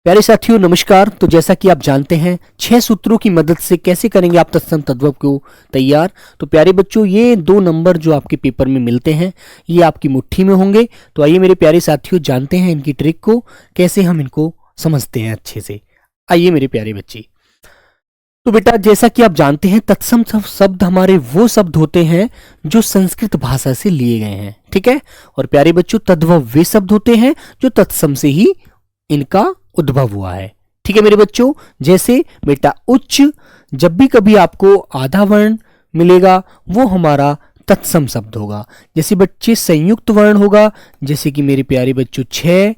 प्यारे साथियों नमस्कार। तो जैसा कि आप जानते हैं 6 सूत्रों की मदद से कैसे करेंगे आप तत्सम तद्भव को तैयार। तो प्यारे बच्चों ये 2 नंबर जो आपके पेपर में मिलते हैं ये आपकी मुट्ठी में होंगे। तो आइए मेरे प्यारे साथियों जानते हैं इनकी ट्रिक को, कैसे हम इनको समझते हैं अच्छे से। आइए मेरे प्यारे बच्चे, तो बेटा जैसा कि आप जानते हैं तत्सम शब्द हमारे वो शब्द होते हैं जो संस्कृत भाषा से लिए गए हैं, ठीक है। और प्यारे बच्चों तद्भव वे शब्द होते हैं जो तत्सम से ही इनका उद्भव हुआ है, ठीक है मेरे बच्चों। जैसे बेटा उच्च, जब भी कभी आपको आधा वर्ण मिलेगा वो हमारा तत्सम शब्द होगा। जैसे बच्चे संयुक्त वर्ण होगा, जैसे कि मेरे प्यारे बच्चों छ,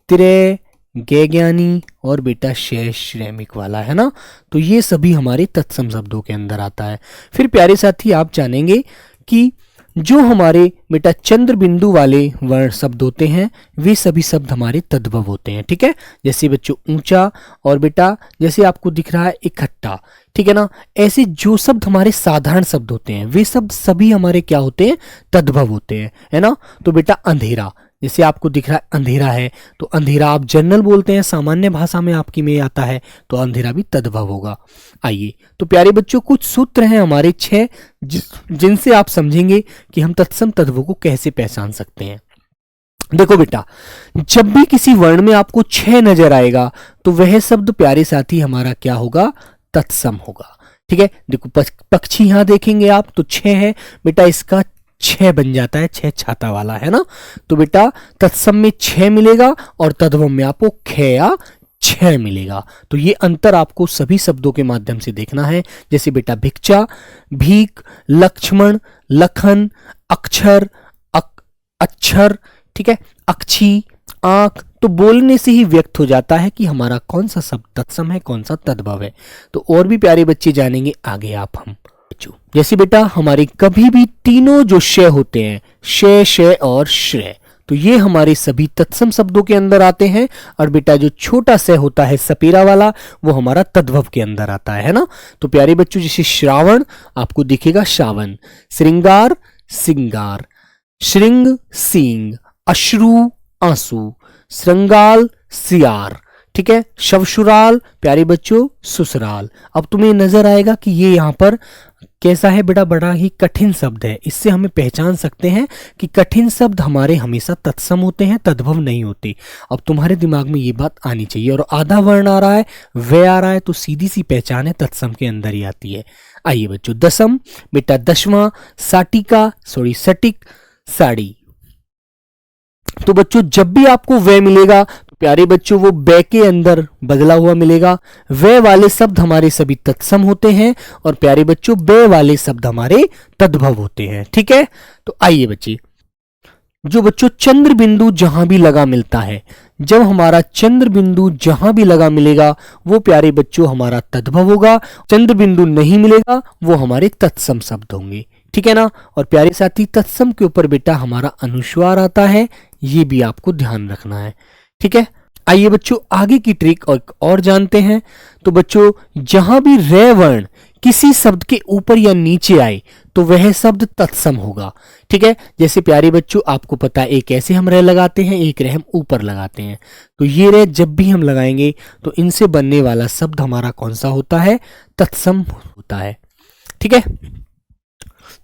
त्रय, गे ज्ञानी और बेटा शेष श्रैमिक वाला, है ना। तो ये सभी हमारे तत्सम शब्दों के अंदर आता है। फिर प्यारे साथी आप जानेंगे कि जो हमारे बेटा चंद्र बिंदु वाले वर्ण शब्द होते हैं वे सभी शब्द हमारे तद्भव होते हैं, ठीक है। जैसे बच्चों ऊंचा और बेटा जैसे आपको दिख रहा है इकट्ठा, ठीक है ना। ऐसे जो शब्द हमारे साधारण शब्द होते हैं वे शब्द सभी हमारे क्या होते हैं, तद्भव होते हैं, है ना। तो बेटा अंधेरा, जैसे आपको दिख रहा है अंधेरा है, तो अंधेरा आप जनरल बोलते हैं, सामान्य भाषा में आपकी में आता है, तो अंधेरा भी तद्भव होगा। आइए तो प्यारे बच्चों कुछ सूत्र हैं हमारे 6 जिनसे आप समझेंगे कि हम तत्सम तद्भव को कैसे पहचान सकते हैं। देखो बेटा, जब भी किसी वर्ण में आपको 6 नजर आएगा तो वह शब्द प्यारे साथी हमारा क्या होगा, तत्सम होगा, ठीक है। देखो पक्षी यहां देखेंगे आप तो 6 है बेटा, इसका 6 बन जाता है, 6 छाता वाला, है ना। तो बेटा तत्सम में 6 मिलेगा और तद्भव में आपको ख या 6 मिलेगा। तो ये अंतर आपको सभी शब्दों के माध्यम से देखना है। जैसे बेटा भिक्षा, भीख, लक्ष्मण, लखन, अक्षर, अक्षर, ठीक है, अक्षी, आंख। तो बोलने से ही व्यक्त हो जाता है कि हमारा कौन सा शब्द तत्सम है, कौन सा तद्भव है। तो और भी प्यारे बच्चे जानेंगे आगे आप हम। जैसे बेटा हमारे कभी भी तीनों जो श होते हैं, श, श और श्रेय, तो ये हमारे सभी तत्सम शब्दों के अंदर आते हैं। और बेटा जो छोटा स होता है सपेरा वाला वो हमारा तद्भव के अंदर आता है ना। तो प्यारे बच्चों जैसे श्रावण आपको दिखेगा श्रावण, श्रृंगार सिंगार, श्रृंग सींग, अश्रु आंसू, श्रृंगाल सियार, ठीक है, शवशुराल प्यारे बच्चों ससुराल। अब तुम्हें नजर आएगा कि ये यहाँ पर कैसा है बेटा, बड़ा ही कठिन शब्द है। इससे हमें पहचान सकते हैं कि कठिन शब्द हमारे हमेशा तत्सम होते हैं, तद्भव नहीं होते। अब तुम्हारे दिमाग में ये बात आनी चाहिए। और आधा वर्ण आ रहा है, वे आ रहा है, तो सीधी सी पहचान है तत्सम के अंदर ही आती है। आइए बच्चों दसम बेटा दशवां, साटिका सॉरी सटिक, साड़ी। तो बच्चों जब भी आपको वे मिलेगा तो प्यारे बच्चों वो बे के अंदर बदला हुआ मिलेगा। वे वाले शब्द हमारे सभी तत्सम होते हैं और प्यारे बच्चों बे वाले शब्द हमारे तद्भव होते हैं, ठीक है। तो आइए बच्चे, जो बच्चों चंद्र बिंदु जहां भी लगा मिलता है, जब हमारा चंद्र बिंदु जहां भी लगा मिलेगा वो प्यारे बच्चों हमारा तद्भव होगा। चंद्र बिंदु नहीं मिलेगा वो हमारे तत्सम शब्द होंगे, ठीक है ना। और प्यारे साथी तत्सम के ऊपर बेटा हमारा अनुस्वार आता है, ये भी आपको ध्यान रखना है, ठीक है। आइए बच्चों आगे की ट्रिक और जानते हैं। तो बच्चों जहां भी रे वर्ण किसी शब्द के ऊपर या नीचे आए तो वह शब्द तत्सम होगा, ठीक है। जैसे प्यारे बच्चों आपको पता है एक ऐसे हम रे लगाते हैं, एक रे हम ऊपर लगाते हैं। तो ये रे जब भी हम लगाएंगे तो इनसे बनने वाला शब्द हमारा कौन सा होता है, तत्सम होता है, ठीक है।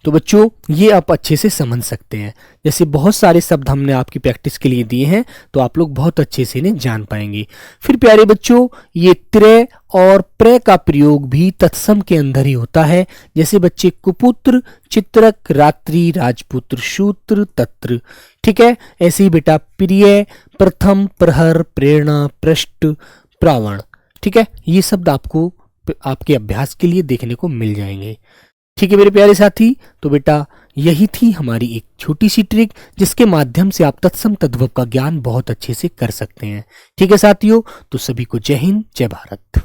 तो बच्चों ये आप अच्छे से समझ सकते हैं। जैसे बहुत सारे शब्द हमने आपकी प्रैक्टिस के लिए दिए हैं तो आप लोग बहुत अच्छे से इन्हें जान पाएंगे। फिर प्यारे बच्चों ये त्रय और प्र का प्रयोग भी तत्सम के अंदर ही होता है। जैसे बच्चे कुपुत्र, चित्रक, रात्रि, राजपुत्र, शूत्र, तत्र, ठीक है। ऐसे ही बेटा प्रिय, प्रथम, प्रहर, प्रेरणा, पृष्ठ, प्रावण, ठीक है। ये शब्द आपको आपके अभ्यास के लिए देखने को मिल जाएंगे, ठीक है मेरे प्यारे साथी। तो बेटा यही थी हमारी एक छोटी सी ट्रिक जिसके माध्यम से आप तत्सम तद्भव का ज्ञान बहुत अच्छे से कर सकते हैं, ठीक है साथियों। तो सभी को जय हिंद, जय भारत।